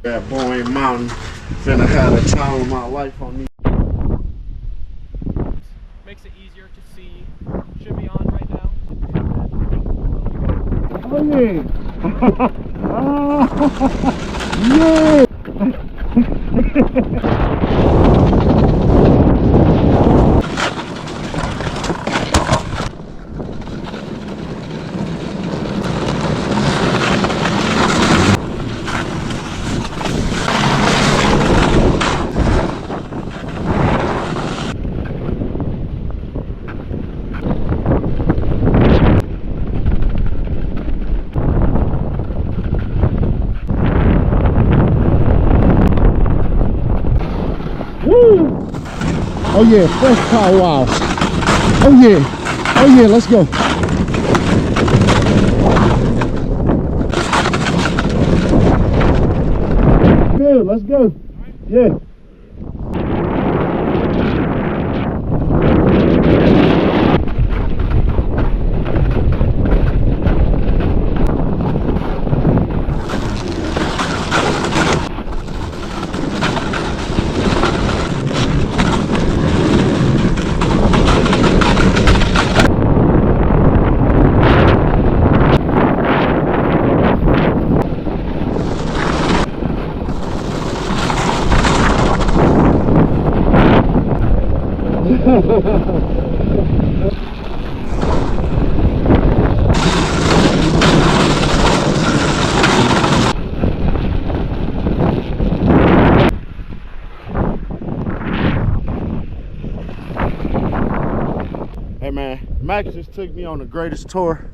That boy mountain. Finna have the time of my life on these. Makes it easier to see. Should be on right now. Oh yeah! Yeah! Oh yeah, fresh power wow. Oh yeah, let's go. Good, let's go. Yeah. Hey man, Max just took me on the greatest tour.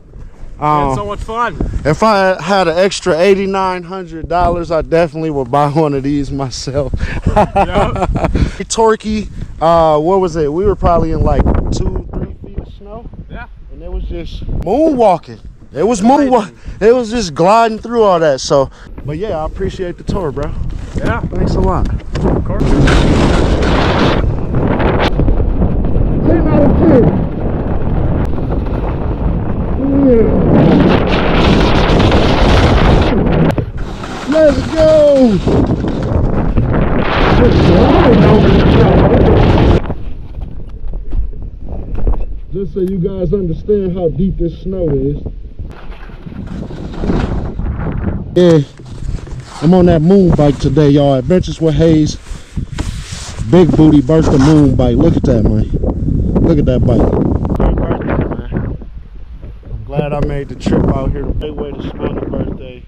It's so much fun. If I had an extra $8,900, I definitely would buy one of these myself. Yep. Torquey, what was it? We were probably in like 2-3 feet of snow. Yeah. And it was just moonwalking. It was moonwalking. It was just gliding through all that. So, but yeah, I appreciate the tour, bro. Yeah. Thanks a lot. Of course. 10 out of 10. Let's go! Just so you guys understand how deep this snow is. Yeah, I'm on that moon bike today, y'all. Adventures with Hayes. Big booty burst of moon bike. Look at that, man. Look at that bike. Happy birthday, man. I'm glad I made the trip out here. Great way to spend a birthday.